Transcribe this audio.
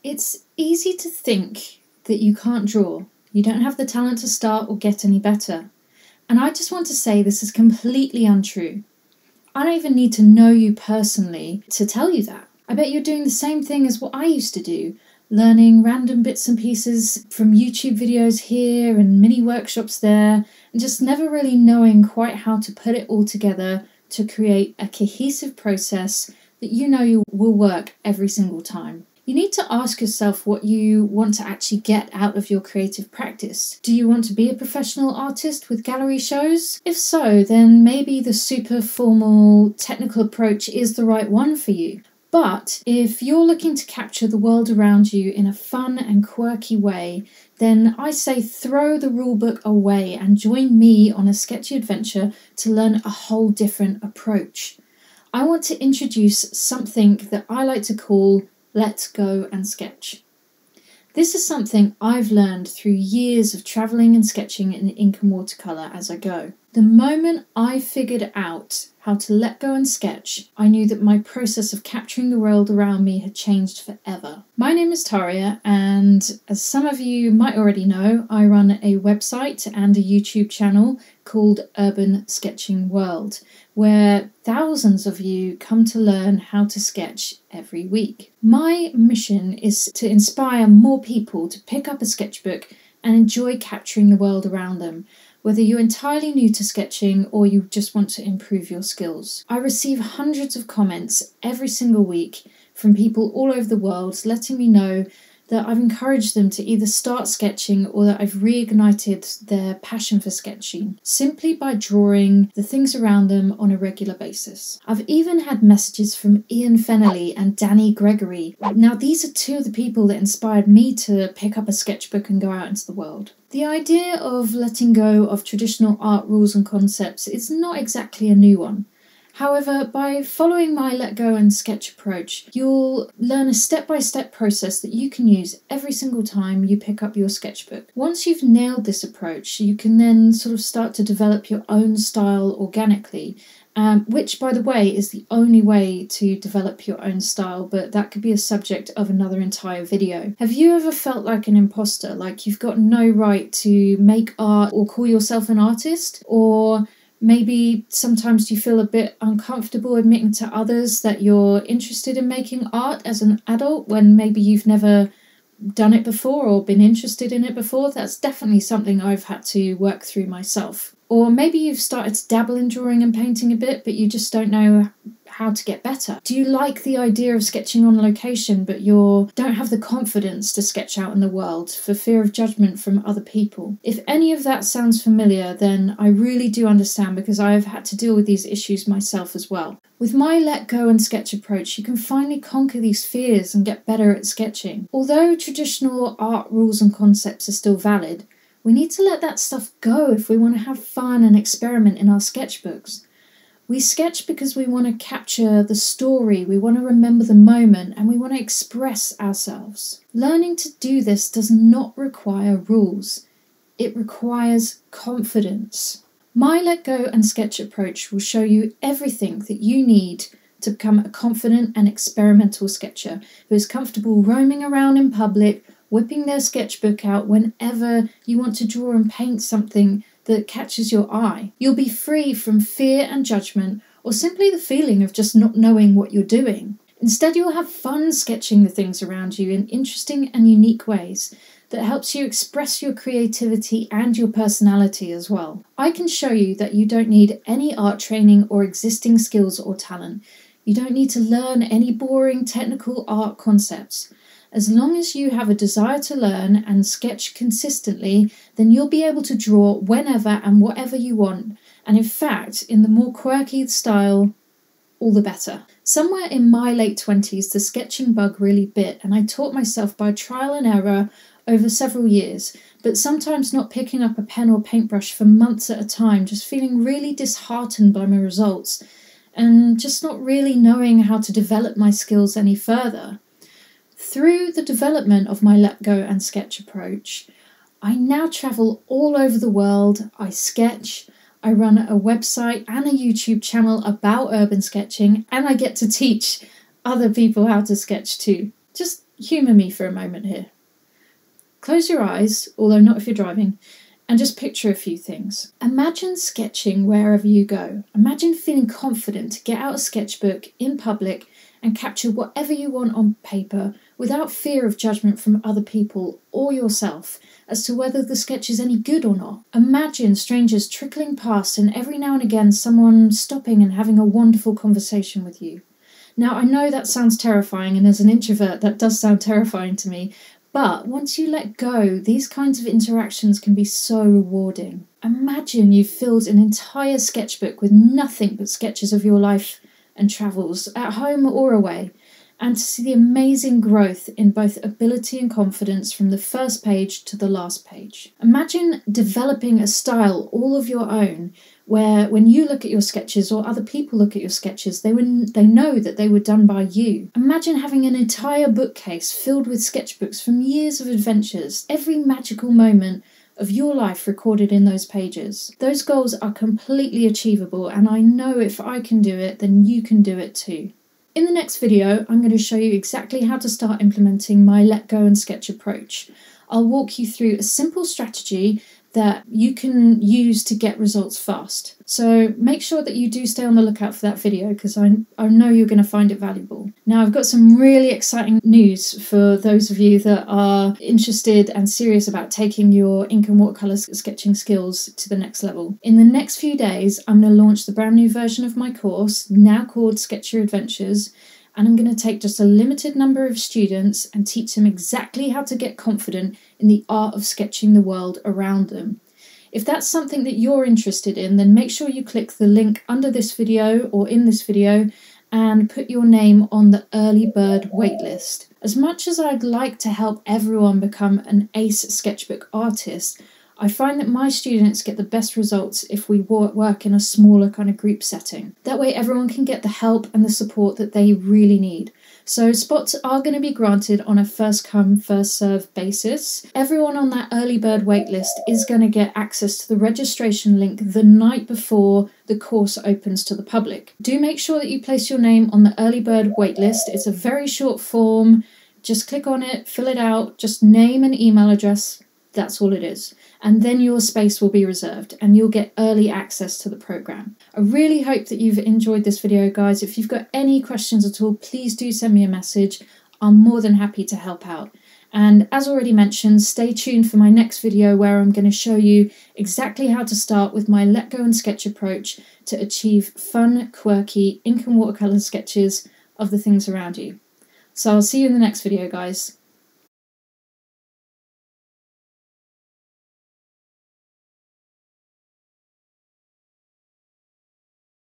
It's easy to think that you can't draw. You don't have the talent to start or get any better. And I just want to say this is completely untrue. I don't even need to know you personally to tell you that. I bet you're doing the same thing as what I used to do, learning random bits and pieces from YouTube videos here and mini workshops there, and just never really knowing quite how to put it all together to create a cohesive process that you know you will work every single time. You need to ask yourself what you want to actually get out of your creative practice. Do you want to be a professional artist with gallery shows? If so, then maybe the super formal technical approach is the right one for you. But if you're looking to capture the world around you in a fun and quirky way, then I say throw the rulebook away and join me on a sketchy adventure to learn a whole different approach. I want to introduce something that I like to call Let's Go and Sketch. This is something I've learned through years of travelling and sketching in ink and watercolour as I go. The moment I figured out how to let go and sketch, I knew that my process of capturing the world around me had changed forever. My name is Taria, and as some of you might already know, I run a website and a YouTube channel called Urban Sketching World, where thousands of you come to learn how to sketch every week. My mission is to inspire more people to pick up a sketchbook and enjoy capturing the world around them, whether you're entirely new to sketching or you just want to improve your skills. I receive hundreds of comments every single week from people all over the world letting me know that I've encouraged them to either start sketching or that I've reignited their passion for sketching simply by drawing the things around them on a regular basis. I've even had messages from Ian Fennelly and Danny Gregory. Now, these are two of the people that inspired me to pick up a sketchbook and go out into the world. The idea of letting go of traditional art rules and concepts is not exactly a new one. However, by following my Let Go and Sketch approach, you'll learn a step-by-step process that you can use every single time you pick up your sketchbook. Once you've nailed this approach, you can then sort of start to develop your own style organically, which, by the way, is the only way to develop your own style, but that could be a subject of another entire video. Have you ever felt like an imposter, like you've got no right to make art or call yourself an artist? Or maybe sometimes you feel a bit uncomfortable admitting to others that you're interested in making art as an adult when maybe you've never done it before or been interested in it before? That's definitely something I've had to work through myself. Or maybe you've started to dabble in drawing and painting a bit, but you just don't know how to get better. Do you like the idea of sketching on location, but you don't have the confidence to sketch out in the world for fear of judgment from other people? If any of that sounds familiar, then I really do understand, because I have had to deal with these issues myself as well. With my Let Go and Sketch approach, you can finally conquer these fears and get better at sketching. Although traditional art rules and concepts are still valid, we need to let that stuff go if we want to have fun and experiment in our sketchbooks. We sketch because we want to capture the story, we want to remember the moment, and we want to express ourselves. Learning to do this does not require rules. It requires confidence. My Let Go and Sketch approach will show you everything that you need to become a confident and experimental sketcher who is comfortable roaming around in public, whipping their sketchbook out whenever you want to draw and paint something that catches your eye. You'll be free from fear and judgment, or simply the feeling of just not knowing what you're doing. Instead, you'll have fun sketching the things around you in interesting and unique ways that helps you express your creativity and your personality as well. I can show you that you don't need any art training or existing skills or talent. You don't need to learn any boring technical art concepts. As long as you have a desire to learn and sketch consistently, then you'll be able to draw whenever and whatever you want. And in fact, in the more quirky style, all the better. Somewhere in my late 20s, the sketching bug really bit, and I taught myself by trial and error over several years, but sometimes not picking up a pen or paintbrush for months at a time, just feeling really disheartened by my results, and just not really knowing how to develop my skills any further. Through the development of my Let Go and Sketch approach, I now travel all over the world, I sketch, I run a website and a YouTube channel about urban sketching, and I get to teach other people how to sketch too. Just humour me for a moment here. Close your eyes, although not if you're driving, and just picture a few things. Imagine sketching wherever you go. Imagine feeling confident to get out a sketchbook in public and capture whatever you want on paper without fear of judgment from other people or yourself as to whether the sketch is any good or not. Imagine strangers trickling past and every now and again someone stopping and having a wonderful conversation with you. Now, I know that sounds terrifying, and as an introvert that does sound terrifying to me, but once you let go, these kinds of interactions can be so rewarding. Imagine you've filled an entire sketchbook with nothing but sketches of your life and travels, at home or away, and to see the amazing growth in both ability and confidence from the first page to the last page. Imagine developing a style all of your own, where when you look at your sketches or other people look at your sketches, they know that they were done by you. Imagine having an entire bookcase filled with sketchbooks from years of adventures, every magical moment of your life recorded in those pages. Those goals are completely achievable, and I know if I can do it, then you can do it too. In the next video, I'm going to show you exactly how to start implementing my let go and sketch approach. I'll walk you through a simple strategy that you can use to get results fast. So make sure that you do stay on the lookout for that video, because I know you're going to find it valuable. Now, I've got some really exciting news for those of you that are interested and serious about taking your ink and watercolour sketching skills to the next level. In the next few days, I'm going to launch the brand new version of my course, now called Sketchy Adventures, and I'm going to take just a limited number of students and teach them exactly how to get confident in the art of sketching the world around them. If that's something that you're interested in, then make sure you click the link under this video or in this video and put your name on the early bird waitlist. As much as I'd like to help everyone become an ace sketchbook artist, I find that my students get the best results if we work in a smaller kind of group setting. That way everyone can get the help and the support that they really need. So spots are going to be granted on a first come, first served basis. Everyone on that early bird waitlist is going to get access to the registration link the night before the course opens to the public. Do make sure that you place your name on the early bird waitlist. It's a very short form. Just click on it, fill it out, just name and email address. That's all it is. And then your space will be reserved and you'll get early access to the program. I really hope that you've enjoyed this video, guys. If you've got any questions at all, please do send me a message. I'm more than happy to help out. And as already mentioned, stay tuned for my next video where I'm going to show you exactly how to start with my let go and sketch approach to achieve fun, quirky ink and watercolour sketches of the things around you. So I'll see you in the next video, guys.